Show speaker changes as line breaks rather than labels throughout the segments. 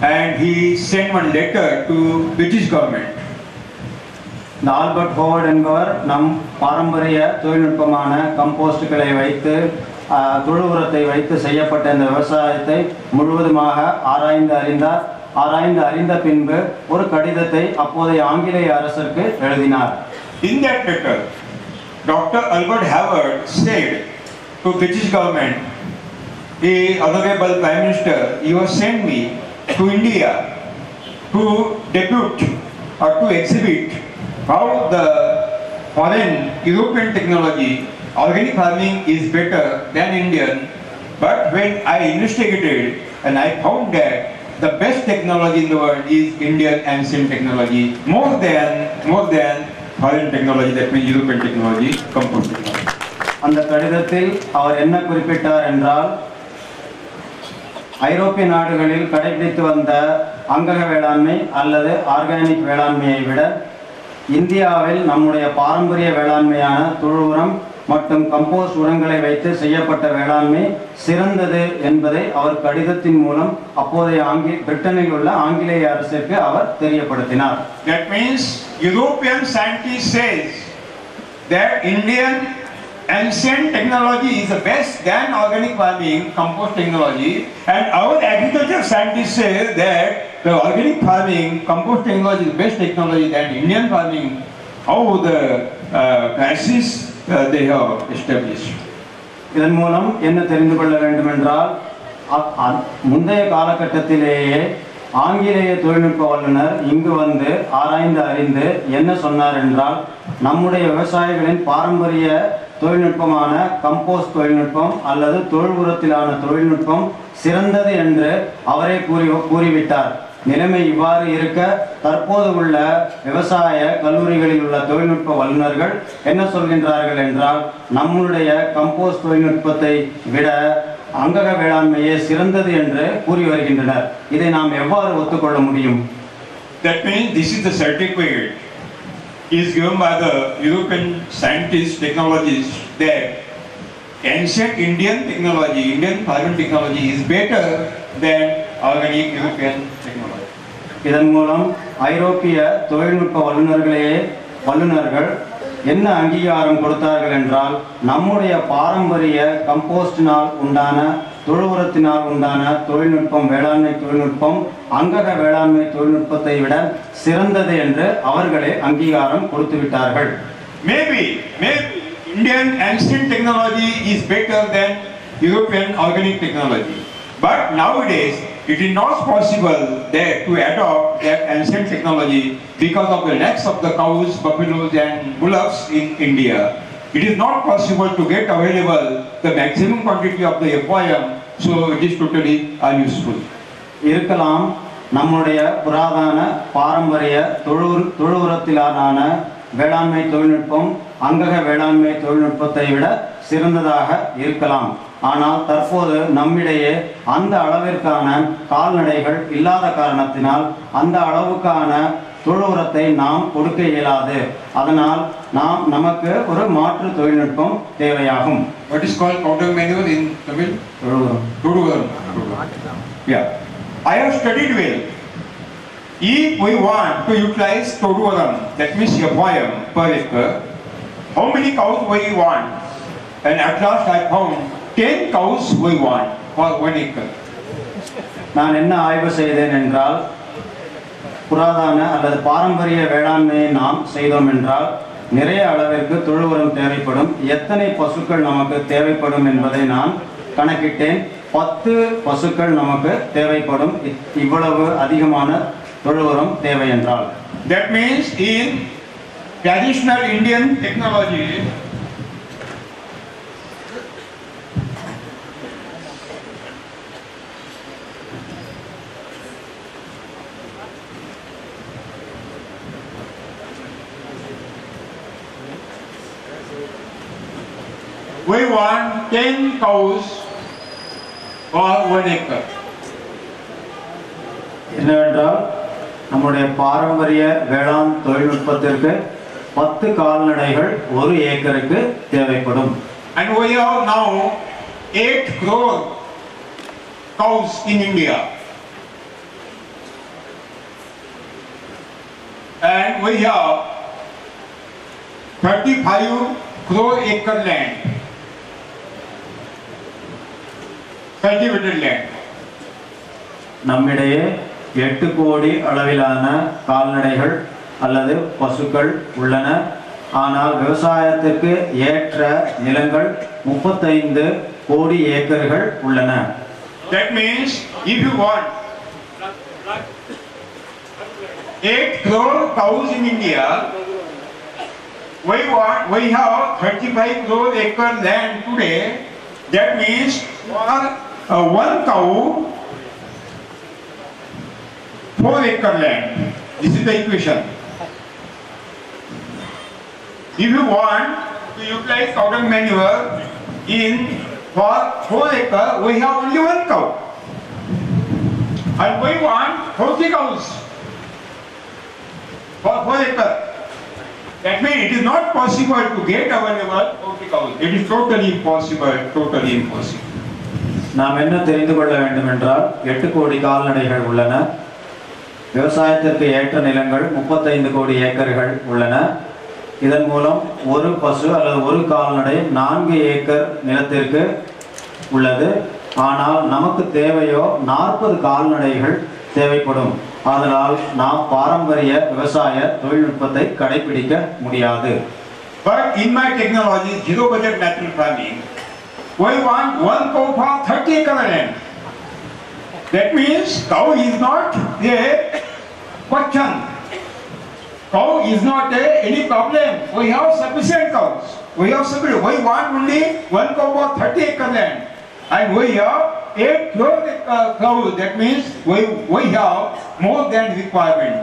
and he sent one letter to British government.
இந்த Albert Howard என்பவர் நம் பாரம்பரிய தொழில்நுட்பமான கம்போஸ்டுகளை வைத்து தொழு உரத்தை வைத்து செய்யப்பட்ட இந்த விவசாயத்தை முழுவதுமாக ஆராய்ந்து அறிந்த பின்பு ஒரு கடிதத்தை அப்போதைய ஆங்கிலேய அரசுக்கு எழுதினார்.
In that letter, Dr. Albert Howard said to British government, the Honorable Prime Minister, you have sent me to India to debut or to exhibit how the foreign European technology, organic farming is better than Indian. But when I investigated and I found that the best technology in the world is Indian ancient technology, more than foreign technology, that means European technology, compost technology.
அந்த கடிதத்தில் அவர் என்ன குறிப்பிட்டார் என்றால், ஐரோப்பிய நாடுகளில் கடைபிடித்து வந்த அங்கக வேளாண்மை அல்லது ஆர்கானிக் வேளாண்மையை விட இந்தியாவில் நம்முடைய பாரம்பரிய வேளாண்மையான தொழு உரம் மற்றும் கம்போஸ்ட் உரங்களை வைத்து செய்யப்பட்ட வேளாண்மை சிறந்தது என்பதை அவர் கடிதத்தின் மூலம் அப்போதைய பிரிட்டனில் உள்ள ஆங்கிலேய அரசிற்கு அவர் தெரியப்படுத்தினார்.
That means European scientists says that Indian ancient technology is the best than organic farming, compost technology, and our agriculture scientists say that the organic farming, compost technology is the best technology than Indian farming. How the crisis they have established.
இதன் மூலம் என்ன தெரிந்து கொள்ள வேண்டும் என்றால், முந்தைய காலகட்டத்திலேயே ஆங்கிலேய தொழில்நுட்ப வல்லுநர் இங்கு வந்து ஆராய்ந்து அறிந்து என்ன சொன்னார் என்றால், நம்முடைய விவசாயிகளின் பாரம்பரிய தொழில்நுட்பமான கம்போஸ்ட் தொழில்நுட்பம் அல்லது தொழு உரத்திலான தொழில்நுட்பம் சிறந்தது என்று அவரே கூறிவிட்டார். நிலைமை இவ்வாறு இருக்க தற்போது உள்ள விவசாய கல்லூரிகளில் உள்ள தொழில்நுட்ப வல்லுநர்கள் என்ன சொல்கின்றார்கள் என்றால், நம்முடைய கம்போஸ்ட் தொழில்நுட்பத்தை விட அங்கக வேளாண்மையே சிறந்தது என்று கூறி வருகின்றனர். இதை நாம் எவ்வாறு ஒத்துக்கொள்ள முடியும்?
That means this is the certificate is given by the European scientists, technologists, that ancient Indian technology, Indian farming technology is better than organic European technology.
இதன் மூலம் ஐரோப்பிய தொழில்நுட்ப வல்லுநர்கள் என்ன அங்கீகாரம் கொடுத்தார்கள் என்றால், நம்முடைய பாரம்பரிய கம்போஸ்டினால் உண்டான தொழு உரத்தினால் உண்டான தொழில்நுட்பம், வேளாண்மை தொழில்நுட்பம் அங்கக வேளாண்மை தொழில்நுட்பத்தை விட சிறந்தது என்று அவர்களே அங்கீகாரம் கொடுத்து விட்டார்கள்.
Maybe Indian ancient technology is better than European organic technology, but nowadays it is not possible that to adopt that ancient technology because of the lacks of the cows, buffaloes and bullocks in India. It is not possible to get available the maximum quantity of the FOM, so it is totally unuseful.
இருக்கலாம், நம்முடைய புராதன பாரம்பரிய தொழு உரத்திலான வேளாண்மை தொழில்நுட்பம் அங்கக வேளாண்மை தொழில்நுட்பத்தை விட சிறந்ததாக இருக்கலாம். ஆனால் தற்போது நம்மிடையே அந்த அளவிற்கான கால்நடைகள் இல்லாத காரணத்தினால் அந்த அளவுக்கான தொழு உரத்தை நாம் கொடுக்க இயலாது. அதனால் நமக்கு ஒரு மாற்று தொழில்நுட்பம் தேவையாகும்.
What is called powder manure in Tamil? Todu uram. Yeah. I have studied well. If we want to utilize todu uram, that means FOM per acre, how many cows we want? And at last I found 10 cows we want for 1 acre.
நான் என்ன ஆய்வு செய்தேன் என்றால், புராதன அல்லது பாரம்பரிய வேளாண்மையை நாம் செய்தோம் என்றால் நிறைய அளவிற்கு தொழு உரம் தேவைப்படும். எத்தனை பசுக்கள் நமக்கு தேவைப்படும் என்பதை நான் கணக்கிட்டேன். 10 பசுக்கள் நமக்கு தேவைப்படும். இவ்வளவு அதிகமான தொழு உரம் தேவை என்றால்,
that means in traditional Indian technology, we want 10 cows for 1 acre.
என்னவென்றால் நம்முடைய பாரம்பரிய வேளாண் தொழில்நுட்பத்திற்கு 10 கால்நடைகள் 1 ஏக்கருக்கு தேவைப்படும்.
And we have now 8 crore cows in India. and we have 35 crore acre land, cultivated land.
நம்மிடையே 8 கோடி அளவிலான கால்நடைகள் அல்லது பசுக்கள் உள்ளன. ஆனால் விவசாயத்திற்கு ஏற்ற நிலங்கள் 35 கோடி ஏக்கர்கள் உள்ளன.
That means if you want 8 crore cows in India, we have 35 crore acre land today. That means for one cow 4 acre land. This is the equation. If you want to utilize cow dung manure for 4 acre, we have only one cow. And we want 40 cows for 4 acre. That means it is not possible to get available 40 cows. It is totally impossible, totally impossible.
நாம் என்ன தெரிந்து கொள்ள வேண்டும் என்றால் 8 கோடி கால்நடைகள் உள்ளன. விவசாயத்திற்கு ஏற்ற நிலங்கள் 35 கோடி ஏக்கர்கள் உள்ளன. இதன் மூலம் ஒரு பசு அல்லது ஒரு கால்நடை 4 ஏக்கர் நிலத்திற்கு உள்ளது. ஆனால் நமக்கு தேவையோ 40 கால்நடைகள் தேவைப்படும். அதனால் நாம் பாரம்பரிய விவசாய தொழில்நுட்பத்தை கடைபிடிக்க முடியாது.
But in my technology, zero budget natural farming, we want one cow for 30 acre land. That means cow is not a question. Cow is not any problem. We have sufficient cows. We want only one cow for 30 acre land. And we have 8 crore cows. That means we have more than requirement.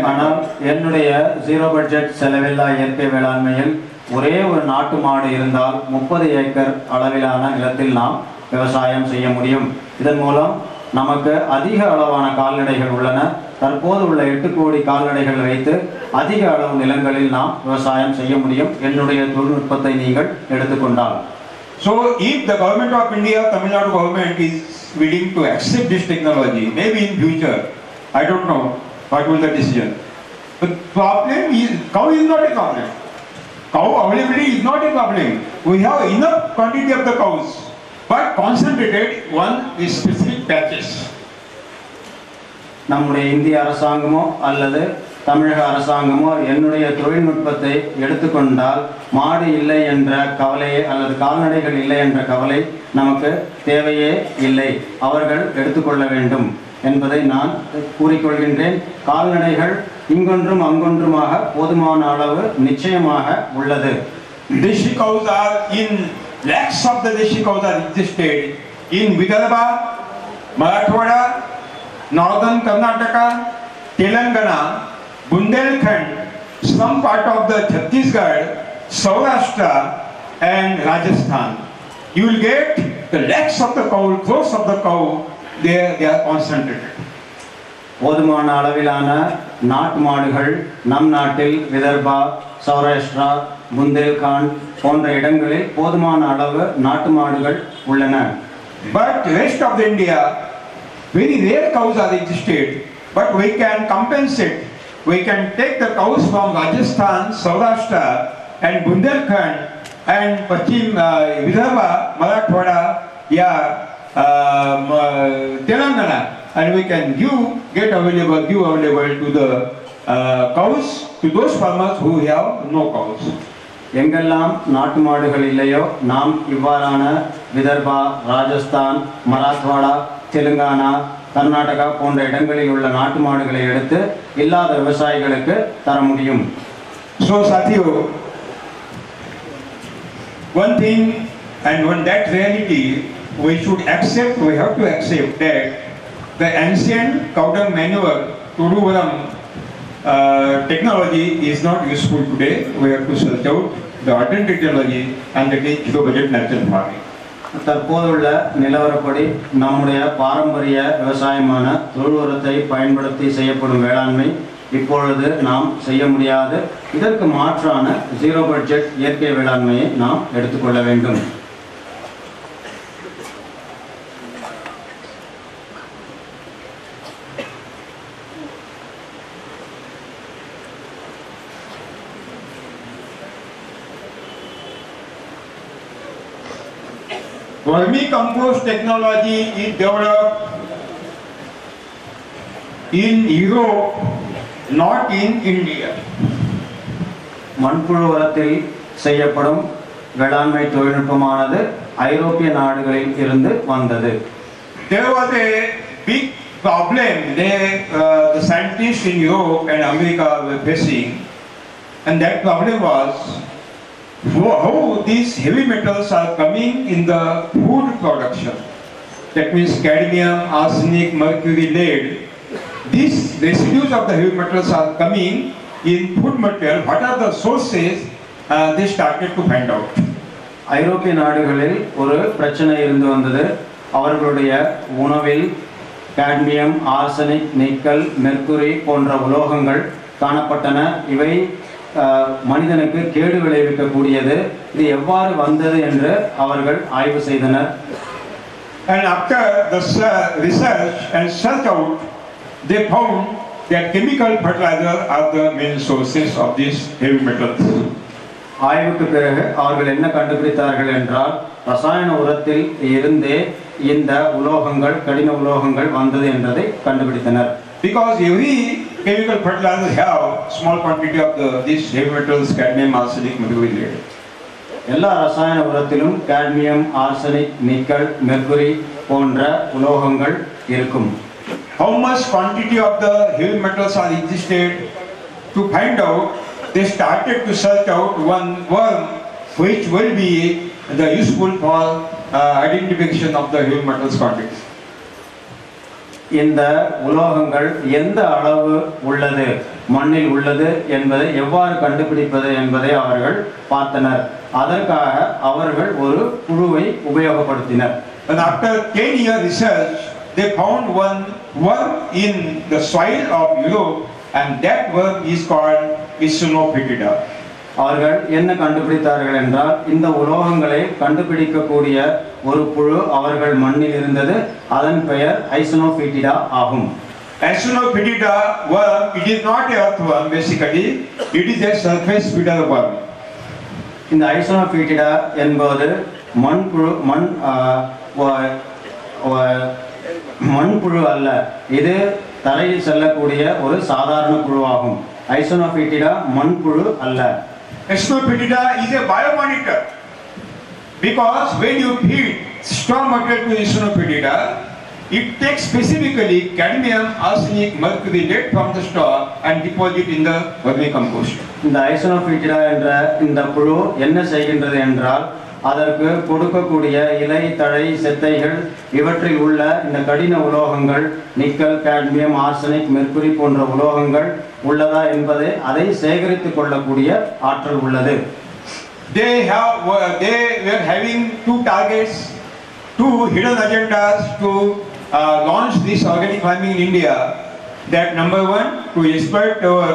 ஆனால் என்னுடைய zero budget செலவில்லா இயற்கை வேளாண்மையில் ஒரே ஒரு நாட்டு மாடு இருந்தால் 30 acre அளவிலான நிலத்தில் நாம் விவசாயம் செய்ய முடியும். இதன் மூலம் நமக்கு அதிக அளவான கால்நடைகள் உள்ளன. தற்போது உள்ள 8 கோடி கால்நடைகள் வைத்து அதிக அளவு நிலங்களில் நாம் விவசாயம் செய்ய முடியும். என்னுடைய தொழில்நுட்பத்தை நீங்கள் எடுத்துக்கொண்டால்.
So if the government of India, Tamil Nadu government is willing to accept this technology, maybe in future, I don't know what will the decision. But problem is, cow is not a problem. Cow availability is not a problem. We have enough quantity of the cows, but concentrated one is specific patches.
நம்முடைய இந்திய அரசாங்கமோ அல்லது தமிழக அரசாங்கமோ என்னுடைய தொழில்நுட்பத்தை எடுத்துக்கொண்டால் மாடு இல்லை என்ற கவலை அல்லது கால்நடைகள் இல்லை என்ற கவலை நமக்கு தேவையே இல்லை. அவர்கள் எடுத்துக்கொள்ள வேண்டும் என்பதை நான் கூறிக்கொள்கின்றேன். கால்நடைகள் இங்கொன்றும் அங்கொன்றுமாக போதுமான அளவு நிச்சயமாக உள்ளது.
Deshi cows are in lakhs of the deshi cows are existed in Vidarbha, Marathwada, Northern Karnataka, Telangana, Bundelkhand, some part of the Chhattisgarh, Saurashtra and Rajasthan. You will get the lakhs of the cow, crores of the cow, they are concentrated.
போதுமான அளவிலான நாட்டு மாடுகள் நம் நாட்டில் விதர்பா, சௌராஷ்டிரா, புந்தேல்காண்ட் போன்ற இடங்களில் போதுமான அளவு நாட்டு மாடுகள் உள்ளன.
But rest of the India, very rare cows are existed, but we can compensate. We can take the cows from Rajasthan, Saurashtra and Bundelkhand and Pachim, Vidarbha, Marathwada, Telangana, and we can give available to the cows to those farmers who have no cows.
எங்கெல்லாம் நாட்டு மாடுகள் இல்லையோ நாம் இவ்வாறான விதர்பா, ராஜஸ்தான், மராத்வாடா, தெலுங்கானா, கர்நாடகா போன்ற இடங்களில் உள்ள நாட்டு மாடுகளை எடுத்து இல்லாத விவசாயிகளுக்கு தர முடியும்.
So Sathiyo, one thing and one that reality we have to accept that the ancient cow dung manure Turuvaram technology is not useful today. We have to search out the alternative technology and that is zero budget natural farming.
தற்போதுள்ள நிலவரப்படி நம்முடைய பாரம்பரிய விவசாயமான தொழு உரத்தை பயன்படுத்தி செய்யப்படும் வேளாண்மை இப்பொழுது நாம் செய்ய முடியாது. இதற்கு மாற்றான ஜீரோ பட்ஜெட் இயற்கை வேளாண்மையை நாம் எடுத்துக்கொள்ள வேண்டும்.
vermicompost technology is developed in Europe, not in India.
மண்புழு உரத்தில் செய்யப்படும் வேளாண்மை தொழில்நுட்பமானது ஐரோப்பிய நாடுகளில் இருந்து வந்தது.
There was a big problem the scientists in Europe and America were facing, and that problem was how these heavy metals are coming in the food production. That means cadmium, arsenic, mercury, lead. These residues of the heavy metals are coming in food material. What are the sources? They started to find out.
ஐரோப்பிய நாடுகளில் ஒரு பிரச்சனை இருந்து வந்தது. அவர்களுடைய உணவில் cadmium, arsenic, nickel, mercury போன்ற உலோகங்கள் காணப்பட்டன. இவை மனிதனுக்கு கேடு விளைவிக்கக்கூடியது. இது எவ்வாறு வந்தது என்று அவர்கள் ஆய்வு செய்தனர்.
And after the research and search out, they found that chemical fertilizers are the main sources of these heavy metals.
ஆய்வுக்கு பிறகு அவர்கள் என்ன கண்டுபிடித்தார்கள் என்றால் ரசாயன உரத்தில் இருந்தே இந்த உலோகங்கள், கடின உலோகங்கள் வந்தது என்பதை கண்டுபிடித்தனர்.
Because every chemical fertilizer have small quantity of these heavy metals, cadmium, arsenic, mercury, lead.
எல்லா ரசாயன உரத்திலும் காட்மியம், ஆர்சனிக், நிக்கல், மெர்க்குரி போன்ற உலோகங்கள் இருக்கும்.
How much quantity of the heavy metals are existed? To find out, they started to search out one worm which will be the useful for identification of the heavy metals quantity.
இந்த உலோகங்கள் எந்த அளவு உள்ளது, மண்ணில் உள்ளது என்பதை எவ்வாறு கண்டுபிடிப்பது என்பதை அவர்கள் பார்த்தனர். அதற்காக அவர்கள் ஒரு புழுவை உபயோகப்படுத்தினர்.
And after 10 years research, they found one worm in the soil of Europe, and that worm is called Isonophytida.
அவர்கள் என்ன கண்டுபிடித்தார்கள் என்றால் இந்த உலோகங்களை கண்டுபிடிக்கக்கூடிய ஒரு புழு அவர்கள் மண்ணில் இருந்தது. அதன் பெயர் ஐசோனோஃபிட்டிடா ஆகும்.
Isonophytida worm, it is not a earthworm basically, it is a surface feeder worm.
இந்த ஐசோனோஃபிட்டிடா என்பது மண்புழு அல்ல, இது தரையில் செல்லக்கூடிய ஒரு சாதாரண புழுவாகும். ஐசோனோஃபிட்டிடா மண்புழு அல்ல.
Isonophytida is a biomonitor, because when you feed strong material to Isonophytida, it takes specifically cadmium, arsenic, mercury, lead from the straw and deposit in the vermicompost.
இந்த ஐசோனோஃபிட்டிடா என்ற இந்த புழு என்ன செய்கின்றது என்றால் அதற்கு கொடுக்கக்கூடிய இலை, தழை, செத்தைகள் இவற்றில் உள்ள இந்த கடின உலோகங்கள், நிக்கல், காட்மியம், ஆர்சனிக், மெர்க்குரி போன்ற உலோகங்கள் உள்ளதா என்பதை அதை சேகரித்துக் கொள்ளக்கூடிய ஆற்றல் உள்ளது.
They were having two targets, two hidden agendas to launch this organic farming in India. That number one, to exploit our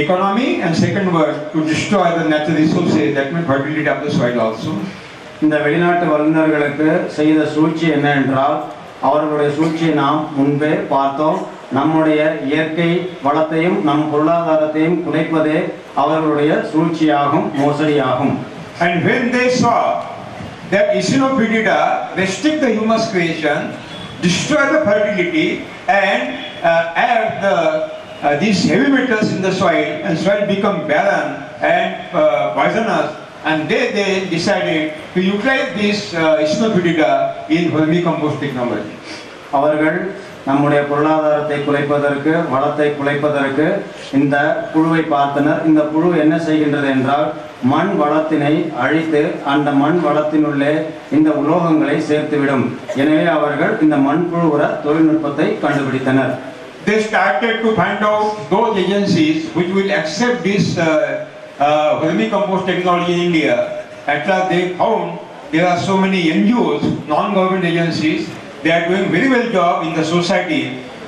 economy, and second one, to destroy the natural resources, that means fertility of the soil also.
இந்த வெளிநாட்டு வல்லுநர்களுக்கு செய்த சூழ்ச்சி என்ன என்றால் அவர்களுடைய சூழ்ச்சியை நாம் முன்பே பார்த்தோம். நம்முடைய இயற்கை வளத்தையும் நம் பொருளாதாரத்தையும் குலைப்பதே அவர்களுடைய சூழ்ச்சியாகும், மோசடியாகும்.
And when they saw that Isonophytida restrict the humus creation, destroy the fertility, and add these heavy metals in the soil, and soil become barren and poisonous, and they decided to utilize this Isonophytida in vermicompost technology.
அவர்கள் நம்முடைய பொருளாதாரத்தை குலைப்பதற்கு, வளத்தை குலைப்பதற்கு இந்த புழுவை பார்த்தனர். இந்த புழு என்ன செய்கின்றது என்றால் மண் வளத்தினை அழித்து அந்த மண் வளத்தினுள்ளே இந்த உலோகங்களை சேர்த்துவிடும். எனவே அவர்கள் இந்த மண்புழு உர தொழில்நுட்பத்தை கண்டுபிடித்தனர்.
They started to find out those agencies which will accept this vermicompost technology in India. At last they found there are so many NGOs, non-government agencies. They are doing very well job in the society,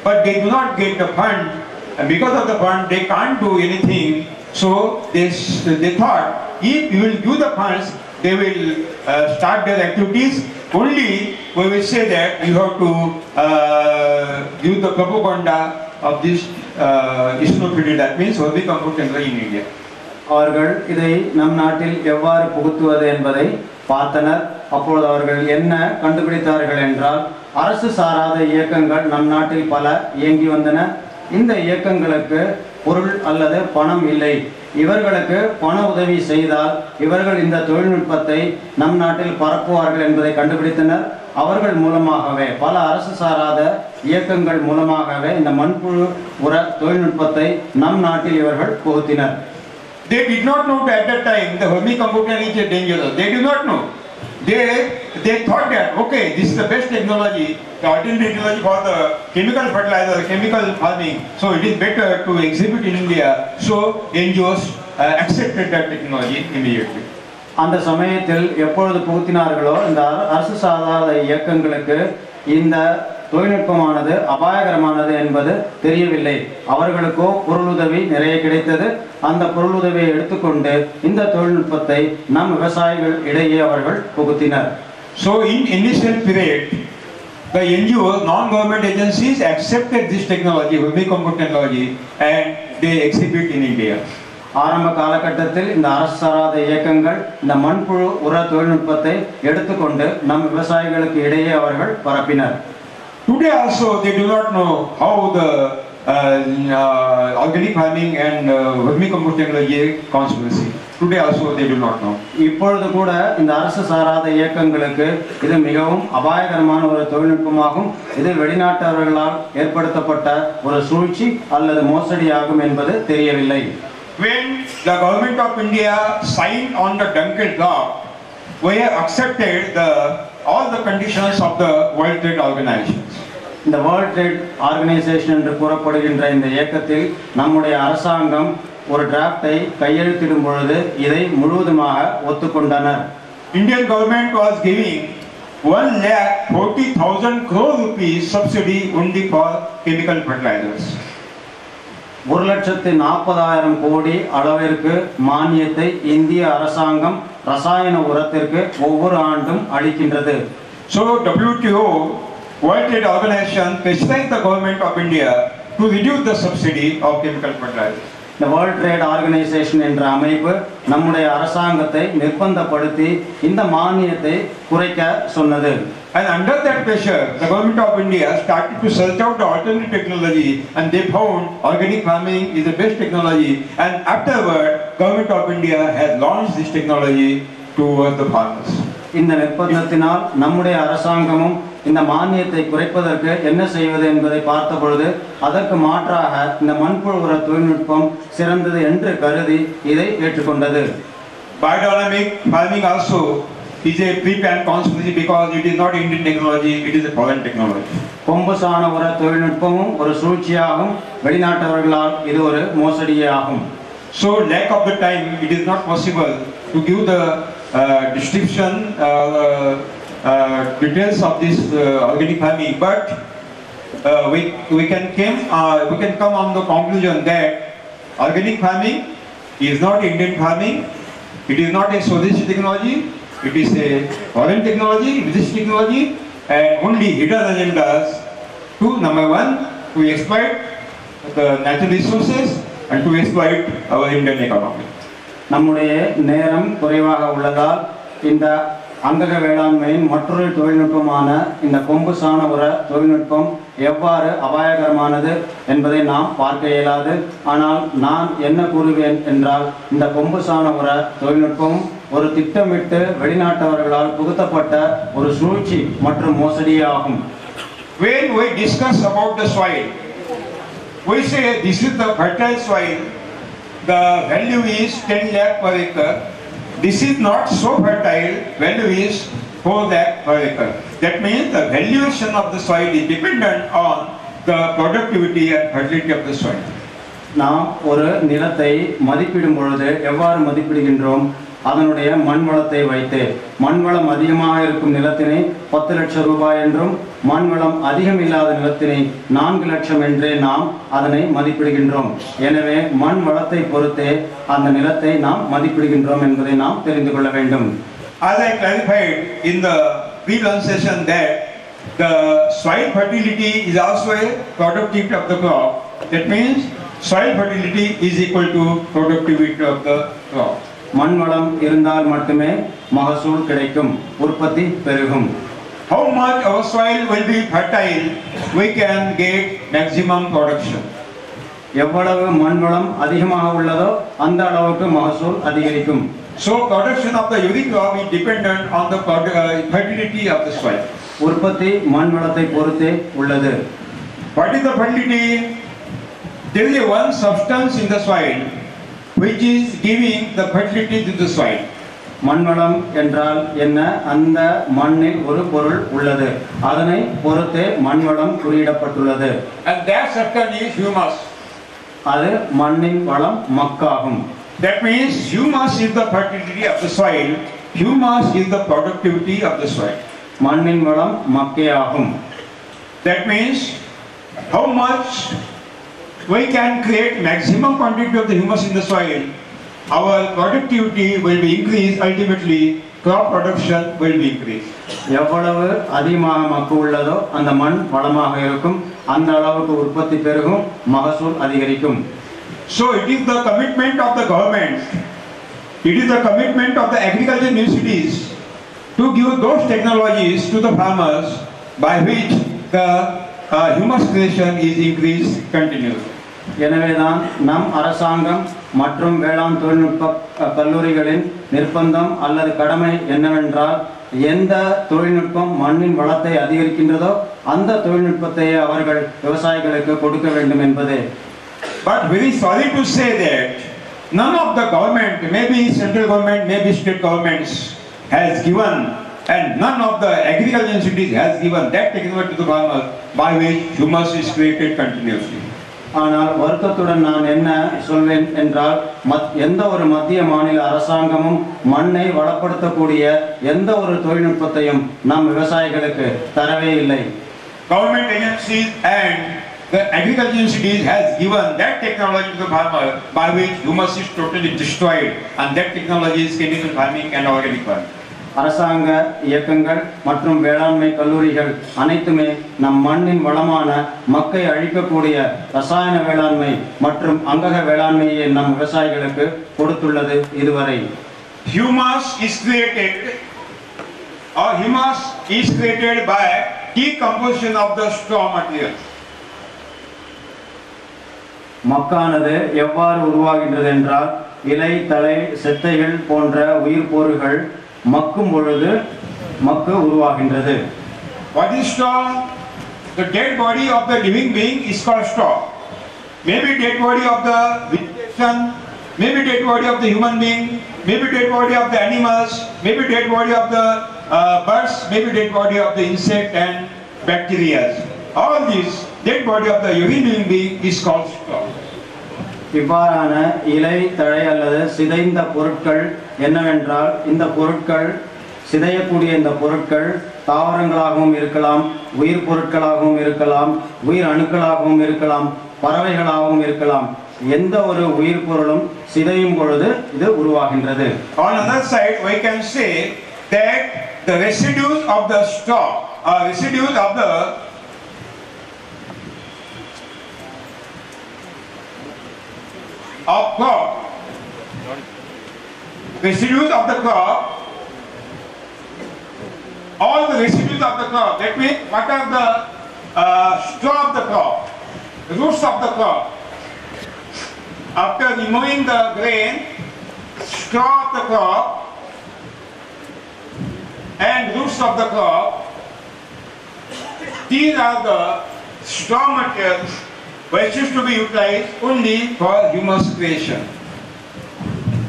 but they do not get the fund, and because of the fund they can't do anything. So they thought if you will give the funds, they will start their activities. Only we will say that you have to give the propaganda of this Isonophytida, that means vermicompost technology in India.
அவர்கள் இதை நம் நாட்டில் எவ்வாறு புகுத்துவது என்பதை பார்த்தனர். அப்பொழுது அவர்கள் என்ன கண்டுபிடித்தார்கள் என்றால், அரசு சாராத இயக்கங்கள் நம் நாட்டில் பல இயங்கி வந்தன. இந்த இயக்கங்களுக்கு பொருள் அல்லது பணம் இல்லை. இவர்களுக்கு பண உதவி செய்தால் இவர்கள் இந்த தொழில்நுட்பத்தை நம் நாட்டில் பரப்புவார்கள் என்பதை கண்டுபிடித்தனர். அவர்கள் மூலமாகவே, பல அரசு சாராத இயக்கங்கள் மூலமாகவே இந்த மண்புழு உர தொழில்நுட்பத்தை நம் நாட்டில் இவர்கள் புகுத்தினர்.
They did not know at that time the vermicompost is dangerous. They do not know. They thought that okay, this is the best technology, the alternative technology for the chemical fertilizer, chemical farming. So it is better to exhibit in India. So NGOs accepted that technology immediately.
அந்த சமயத்தில் எப்பொழுது புகுத்தினார்களோ இந்த அரசு சாராத இயக்கங்களுக்கு இந்த தொழில்நுட்பமானது அபாயகரமானது என்பது தெரியவில்லை. அவர்களுக்கோ பொருளுதவி நிறைய கிடைத்தது. அந்த பொருளுதவியை எடுத்துக்கொண்டு இந்த தொழில்நுட்பத்தை நம் விவசாயிகள் இடையே அவர்கள் புகுத்தினர்.
So in initial period, the NGOs, non-government agencies accepted this technology, vermicompost technology, and they exhibit in India.
ஆரம்ப காலகட்டத்தில் இந்த அரசு சாராத இயக்கங்கள் இந்த மண்புழு உர தொழில்நுட்பத்தை எடுத்துக்கொண்டு நம் விவசாயிகளுக்கு இடையே அவர்கள் பரப்பினர்.
Today also they do not know how the organic farming and vermicompost technology conspiracy. Today also they do not know.
இப்பொழுது கூட இந்த அரசு சாராத இயக்கங்களுக்கு இது மிகவும் அபாயகரமான ஒரு தொழில்நுட்பமாகும். இது வெளிநாட்டவர்களால் ஏற்படுத்தப்பட்ட ஒரு சூழ்ச்சி அல்லது மோசடியாகும் என்பது தெரியவில்லை.
When the government of India signed on the Dunkeld Law, we have accepted all the conditions of the World Trade Organization.
இந்த வேர்ல்ட் ட்ரேட் ஆர்கனைசேஷன் என்று கூறப்படுகின்ற இந்த இயக்கத்தில் நம்முடைய அரசாங்கம் ஒரு டிராஃப்டை கையெழுத்திடும் பொழுது இதை முழுவதுமாக ஒத்துக்கொண்டனர்.
Indian government was giving 1,40,000 crore rupees subsidy only for chemical fertilizers.
1,40,000 கோடி அளவிற்கு மானியத்தை இந்திய அரசாங்கம் ரசாயன உரத்திற்கு ஒவ்வொரு ஆண்டும் அளிக்கின்றது.
So WTO, World Trade Organization, pressurized the government of India to reduce the subsidy of chemical fertilizers.
இந்த வேர்ல்ட் ட்ரேட் ஆர்கனைசேஷன் என்ற அமைப்பு நம்முடைய அரசாங்கத்தை நிர்பந்தப்படுத்தி இந்த மானியத்தை குறைக்க சொன்னது.
And under that pressure, the government of India started to search out the alternative technology, and they found organic farming is the best technology. And afterward, government of India has launched this technology towards the farmers.
இந்த நிர்பந்தத்தினால் நம்முடைய அரசாங்கமும் இந்த மானியத்தை குறைப்பதற்கு என்ன செய்வது என்பதை பார்த்த பொழுது அதற்கு மாற்றாக இந்த மண்புழு உர தொழில்நுட்பம் சிறந்தது என்று கருதி இதை ஏற்றுக்கொண்டது.
Biodynamic farming also is a pre-planned conspiracy because it is not Indian technology, it is a foreign technology.
கொம்பு சாண உர தொழில்நுட்பமும் ஒரு சூழ்ச்சியாகும். வெளிநாட்டவர்களால் இது ஒரு மோசடியே ஆகும்.
So lack of the time, it is not possible to give the description details of this organic farming, but we can come on the conclusion that organic farming is not Indian farming. It is not a Swadeshi technology. It is a foreign technology, British technology, and only hidden agendas to number one, to exploit the natural resources and to exploit our Indian economy.
நம்முடைய நேரம் குறைவாக உள்ளதால் இந்த அங்கக வேளாண்மையின் மற்றொரு தொழில்நுட்பமான இந்த கொம்பு சாண உர தொழில்நுட்பம் எவ்வாறு அபாயகரமானது என்பதை நாம் பார்க்க இயலாது. ஆனால் நான் என்ன கூறுவேன் என்றால் இந்த கொம்பு சாண உர தொழில்நுட்பம் ஒரு திட்டமிட்டு வெளிநாட்டவர்களால் புகுத்தப்பட்ட ஒரு சூழ்ச்சி மற்றும் மோசடியே ஆகும்.
When we discuss about the soil, we say this is the fertile soil. The value is 10 lakh per acre. This is not so fertile, value is 4 lakh per acre. That means the valuation of the soil is dependent on the productivity and fertility of the soil.
நாம் ஒரு நிலத்தை மதிப்பிடும் பொழுது எவ்வாறு மதிப்பிடுகின்றோம்? அதனுடைய மண் வளத்தை வைத்து. மண் வளம் அதிகமாக இருக்கும் நிலத்தினை 10 லட்சம் ரூபாய் என்றும், மண் வளம் அதிகம் இல்லாத நிலத்தினை 4 லட்சம் என்றே நாம் அதனை மதிப்பிடுகின்றோம். எனவே மண் வளத்தை பொறுத்தே அந்த நிலத்தை நாம் மதிப்பிடுகின்றோம் என்பதை நாம் தெரிந்து கொள்ள வேண்டும்.
As I clarified in the pre-launch session that the soil fertility is also a productivity of the crop. That means soil fertility is equal to productivity of the crop.
மண் வளம் இருந்தால் மட்டுமே மகசூல் கிடைக்கும், உற்பத்தி பெருகும்.
How much our soil will be fertile, we can get maximum production.
எவ்வளவு மண் வளம் அதிகமாக உள்ளதோ அந்த அளவுக்கு மகசூல் அதிகரிக்கும்.
So production of the uric crop is dependent on the fertility of the soil.
உற்பத்தி மண் வளத்தை பொறுத்தே உள்ளது.
What is the fertility? There is one substance in the soil which is giving the fertility to the soil.
மண் வளம் என்றால் என்ன? அந்த மண்ணில் ஒரு பொருள் உள்ளது, அதனை பொறுத்தே மண் வளம் குறியிடப்பட்டுள்ளது.
And that substance is humus.
அது மண்ணின் வளம் மக்காகும்.
That means humus is the fertility of the soil, humus is the productivity of the soil.
மண்ணின் வளம் மக்கையாகும்.
That means how much we can create maximum quantity of the humus in the soil, our productivity will be increased, ultimately crop production will be increased.
எவ்வளவு அதிகமாக மக்கு உள்ளதோ அந்த மண் வளமாக இருக்கும், அந்த அளவுக்கு உற்பத்தி பெருகும், மகசூல் அதிகரிக்கும்.
So it is the commitment of the government, it is the commitment of the agriculture universities to give those technologies to the farmers by which the humus creation is increased continuously.
எனவேதான் நம் அரசாங்கம் மற்றும் வேளாண் தொழில்நுட்ப கல்லூரிகளின் நிர்பந்தம் அல்லது கடமை என்னவென்றால், எந்த தொழில்நுட்பம் மண்ணின் வளத்தை அதிகரிக்கின்றதோ அந்த தொழில்நுட்பத்தையே அவர்கள் விவசாயிகளுக்கு கொடுக்க வேண்டும் என்பதே.
But very sorry to say that none of the government, maybe central government, maybe state governments, has given, and none of the agriculture institutes has given that technology to the farmers by which humus is created continuously.
ஆனால் வருத்தத்துடன் நான் என்ன சொல்வேன் என்றால், எந்த ஒரு மத்திய மாநில அரசாங்கமும் மண்ணை வளப்படுத்தக்கூடிய எந்த ஒரு தொழில்நுட்பத்தையும் நம் விவசாயிகளுக்கு தரவே இல்லை.
Government agencies and the agriculture institutes has given that technology to the farmer by which humus is totally destroyed, and that technology is chemical farming and organic farming.
அரசாங்க இயக்கங்கள் மற்றும் வேளாண்மை கல்லூரிகள் அனைத்துமே நம் மண்ணின் வளமான மக்கை அழிக்கக்கூடிய ரசாயன வேளாண்மை மற்றும் அங்கக வேளாண்மையை நம் விவசாயிகளுக்கு கொடுத்துள்ளது இதுவரை.
Humus is created by decomposition of the straw material.
மக்கானது எவ்வாறு உருவாகின்றது என்றால், இலை, தலை, செத்தைகள் போன்ற உயிர் போர்கள் மக்கும் பொழுது மக்கு உருவாகின்றது.
What is straw? The dead body of the living being is called straw. Maybe dead body of the vegetation, maybe dead body of the human being, maybe dead body of the animals, maybe dead body of the birds, maybe dead body of the insect and bacteria. All these dead body of the living being is called straw.
இவ்வாறான இலை, தழை அல்லது சிதைந்த பொருட்கள் என்னவென்றால், இந்த பொருட்கள் சிதையக்கூடிய இந்த பொருட்கள் தாவரங்களாகவும் இருக்கலாம், உயிர் பொருட்களாகவும் இருக்கலாம், உயிர் அணுக்களாகவும் இருக்கலாம், பறவைகளாகவும் இருக்கலாம். எந்த ஒரு உயிர் பொருளும் சிதையும் பொழுது இது உருவாகின்றது.
On another side, we can say that the residues of the straw are residues of the crop. Residues of the crop, all the residues of the crop, that means what are the straw of the crop, roots of the crop. After removing the grain, straw of the crop and roots of the crop, these are the straw materials which is to be utilized only for humus creation.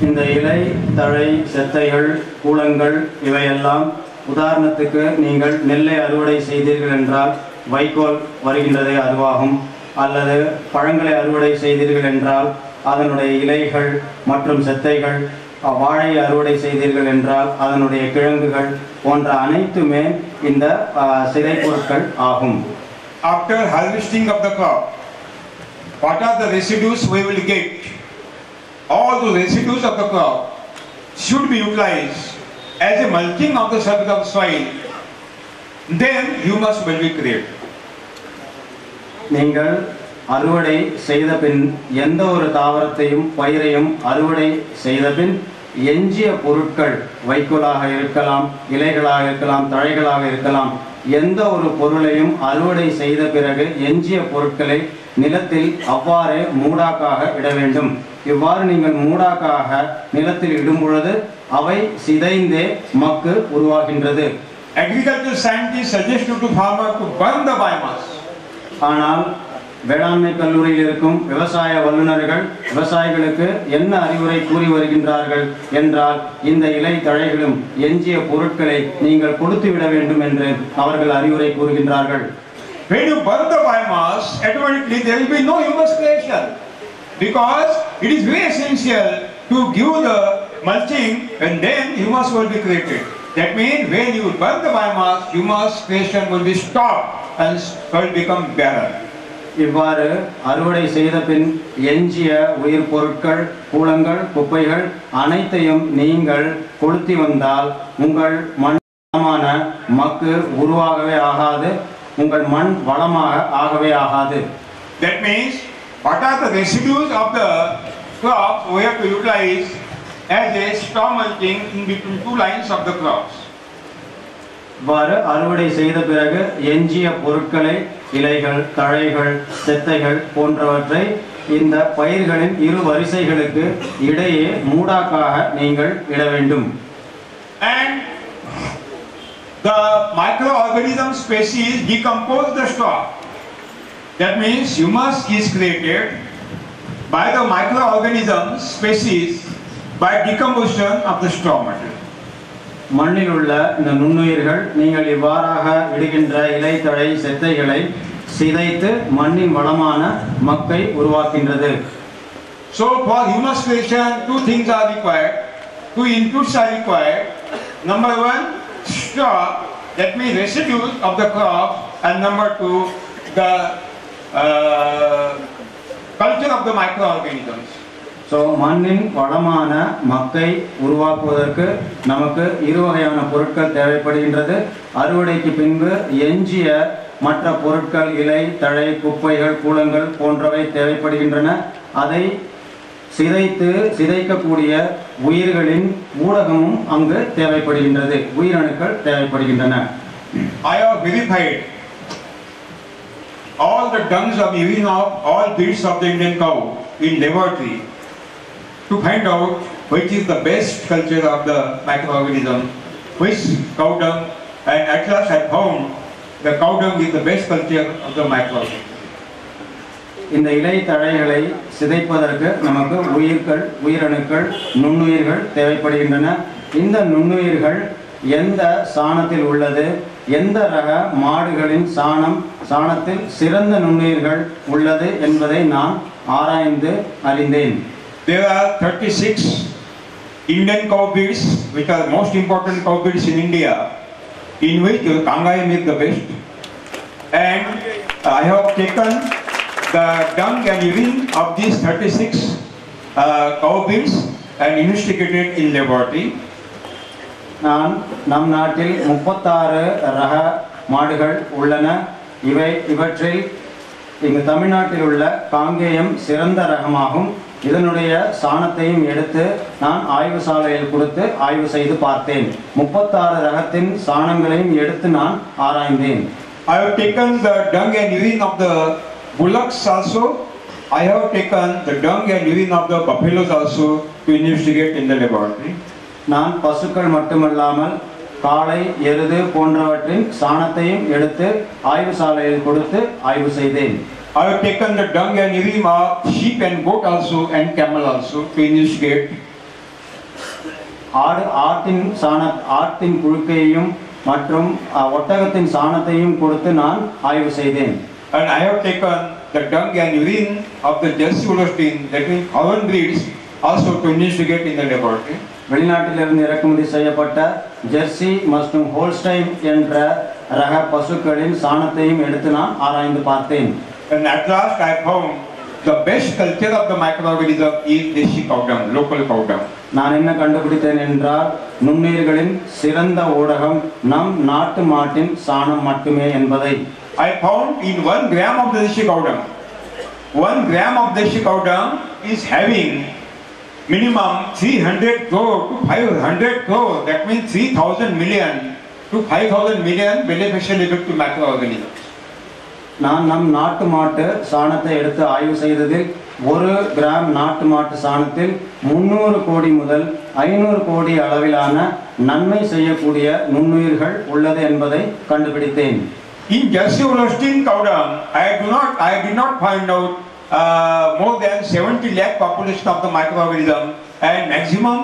இந்த இலை, தழை, செத்தைகள், கூலங்கள் இவையெல்லாம் உதாரணத்துக்கு நீங்கள் நெல்லை அறுவடை செய்தீர்கள் என்றால் வைக்கோல் வருகின்றதே அதுவாகும். அல்லது பழங்களை அறுவடை செய்தீர்கள் என்றால் அதனுடைய இலைகள் மற்றும் செத்தைகள், வாழை அறுவடை செய்தீர்கள் என்றால் அதனுடைய கிழங்குகள் போன்ற அனைத்துமே இந்த சிதை பொருட்கள் ஆகும்.
After harvesting of the crop, what are the residues we will get? All the residues of the crop should be utilized as a mulching of the surface of soil. Then humus will be created.
நீங்கள் அறுவடை செய்த பின் எந்த ஒரு தாவரத்தையும் பயிரையும் அறுவடை செய்த பின் எஞ்சிய பொருட்கள் வைக்கோலாக இருக்கலாம், இலைகளாக இருக்கலாம், தழைகளாக இருக்கலாம், எந்த ஒரு பொருளையும் அறுவடை செய்த பிறகு எஞ்சிய பொருட்களை நிலத்தில் அவ்வாறே மூடாக்காக இட வேண்டும். இவ்வாறு நீங்கள் மூடாக்காக நிலத்தில் இடும் பொழுது அவை சிதைந்தே மக்கு உருவாகின்றது.
Agricultural scientists suggested to farmer to burn the biomass.
ஆனால் வேளாண்மை கல்லூரியில் இருக்கும் விவசாய வல்லுநர்கள் விவசாயிகளுக்கு என்ன அறிவுரை கூறி வருகின்றார்கள் என்றால், இந்த இலை தழைகளும் எஞ்சிய பொருட்களை நீங்கள் கொடுத்து விட வேண்டும் என்று அவர்கள் அறிவுரை கூறுகின்றார்கள்.
When you burn the biomass, automatically there will be no humus creation, because it is very essential to give the mulching and then humus will be created. That means when you burn the biomass, humus creation will be stopped and will become barren.
இவ்வாறு அறுவடை செய்த பின் எஞ்சிய உயிர் பொருட்கள், கூலங்கள், குப்பைகள் அனைத்தையும் நீங்கள் கொளுத்தி வந்தால் உங்கள் மண் வளமான மக்கு உருவாகவே ஆகாது, உங்கள் மண் வளமாக ஆகவே ஆகாது.
That means what are the residues of the crops we have to utilize as a straw mulching in between two lines of the crops.
இவ்வாறு அறுவடை செய்த பிறகு எஞ்சிய பொருட்களை, இலைகள், தழைகள், செத்தைகள் போன்றவற்றை இந்த பயிர்களின் இரு வரிசைகளுக்கு இடையே மூடாக்காக நீங்கள் இட வேண்டும்.
And the microorganism species decompose the straw. That means humus is created by the microorganism species by decomposition of the straw material.
மண்ணில் உள்ள இந்த நுண்ணுயிர்கள் நீங்கள் இவ்வாறாக இடுகின்ற இலை, தழை, செத்தைகளை சிதைத்து மண்ணின் வளமான மக்கை உருவாக்கின்றது.
So for humus creation, two things are required, two inputs are required. Number one, straw, that means residues of the crop, and number two, the culture of the microorganisms.
So மண்ணின் வளமான மக்கை உருவாக்குவதற்கு நமக்கு இரு வகையான பொருட்கள் தேவைப்படுகின்றது. அறுவடைக்கு பின்பு எஞ்சிய மற்ற பொருட்கள், இலை, தழை, குப்பைகள், கூலங்கள் போன்றவை தேவைப்படுகின்றன. அதை சிதைக்கக்கூடிய உயிர்களின் ஊடகமும் அங்கு தேவைப்படுகின்றது, உயிரணுக்கள் தேவைப்படுகின்றன.
I have verified all the dungs of urine of all breeds of the Indian cow in laboratory to find out which is the best culture of the microorganism, which cow dung, and at last I found the cow dung is the best culture of the microorganism.
இந்த இலை தழைகளை சிதைப்பதற்கு நமக்கு உயிரணுக்கள், நுண்ணுயிர்கள் தேவைப்படுகின்றன. இந்த நுண்ணுயிர்கள் எந்த சாணத்தில் உள்ளது, எந்த ரக மாடுகளின் சாணத்தில் சிறந்த நுண்ணுயிர்கள் உள்ளது என்பதை நான் ஆராய்ந்து அறிந்தேன்.
There are 36 Indian cow breeds which are most important cow breeds in India, in which Kangayam is the best, and I have taken the dung and urine of these 36 cow breeds and investigated in laboratory.
நான் நம் நாட்டில் 36 ரக மாடுகள் உள்ளன. இவற்றில் இங்கு தமிழ்நாட்டில் உள்ள காங்கேயம் சிறந்த ரகமாகும். இதனுடைய சாணத்தையும் எடுத்து நான் ஆய்வு சாலையில் கொடுத்து ஆய்வு செய்து பார்த்தேன். 36 ரகத்தின் சாணங்களையும் எடுத்து நான் ஆராய்ந்தேன்.
I have taken the dung and urine of the bullocks also. I have taken the dung and urine of the buffaloes also to investigate in the laboratory.
நான் பசுக்கள் மட்டுமல்லாமல் காளை, எருது போன்றவற்றின் சாணத்தையும் எடுத்து ஆய்வு சாலையில் கொடுத்து ஆய்வு செய்தேன்.
I have taken the dung and urine of sheep and goat also and camel also to investigate. ஆட்டின் புழுக்கையும் மற்றும் ஒட்டகத்தின் சாணத்தையும் கொடுத்து நான் ஆய்வு செய்தேன். And I have taken the dung and urine of the Jersey Holstein, that means Holland breeds, also to investigate in the laboratory.
வெளிநாட்டிலிருந்து இறக்குமதி செய்யப்பட்ட Jersey மற்றும் ஹோல்ஸ்டைன் என்ற ரக பசுக்களின் சாணத்தையும் எடுத்து நான் ஆராய்ந்து பார்த்தேன்.
And at last I found the best culture of the microorganism is Deshi cow dung, local cow dung.
நான் என்ன கண்டுபிடித்தேன் என்றால், நுண்ணுயிர்களின் சிறந்த ஊடகம் நம் நாட்டு மாட்டின் சாணம் மட்டுமே என்பதை.
I found in 1 gram of Deshi cow dung, 1 gram of Deshi cow dung is having minimum 300 crore to 500 crore. That means 3,000 million to 5,000 million beneficial effect to microorganisms.
நான் நம் நாட்டு மாட்டு சாணத்தை எடுத்து ஆய்வு செய்ததில் 1 கிராம் நாட்டு மாட்டு சாணத்தில் 300 கோடி முதல் 500 கோடி அளவிலான நன்மை செய்யக்கூடிய நுண்ணுயிர்கள் உள்ளது என்பதை கண்டுபிடித்தேன்.
In Jersey Holstein cow dung, I did not find out more than 70 lakh population of the microorganism, and maximum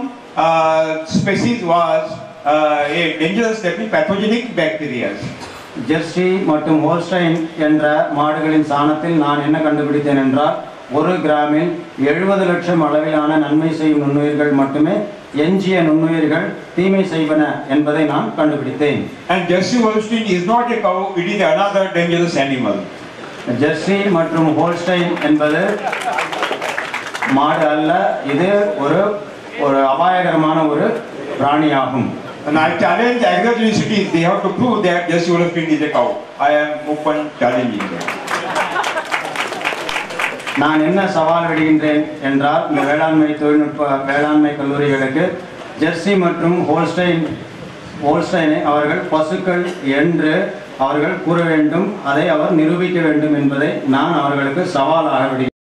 species was a dangerous, that means pathogenic bacteria.
Jersey மற்றும் ஹோல்ஸ்டைன் என்ற மாடுகளின் சாணத்தில் நான் என்ன கண்டுபிடித்தேன் என்றால் 1 கிராமில் 70 லட்சம் அளவிலான நன்மை செய்யும் நுண்ணுயிர்கள் மட்டுமே, எஞ்சிய நுண்ணுயிர்கள் தீமை செய்வன என்பதை நான் கண்டுபிடித்தேன்.
And Jersey Holstein is not a cow, it is another dangerous animal.
Jersey மற்றும் ஹோல்ஸ்டைன் என்பது மாடு அல்ல, இது ஒரு அபாயகரமான ஒரு பிராணியாகும்.
And I challenge agriculture universities, they have to prove that Jersey Holstein is a cow. I am open challenging them.
நான் என்ன சவால் விடுகின்றேன் என்றால், இந்த வேளாண்மை கல்லூரிகளுக்கு ஜெர்சி மற்றும் ஹோல்ஸ்டைனை அவர்கள் பசுக்கள் என்று அவர்கள் கூற வேண்டும், அதை அவர் நிரூபிக்க வேண்டும் என்பதை நான் அவர்களுக்கு சவாலாக விடுகிறேன்.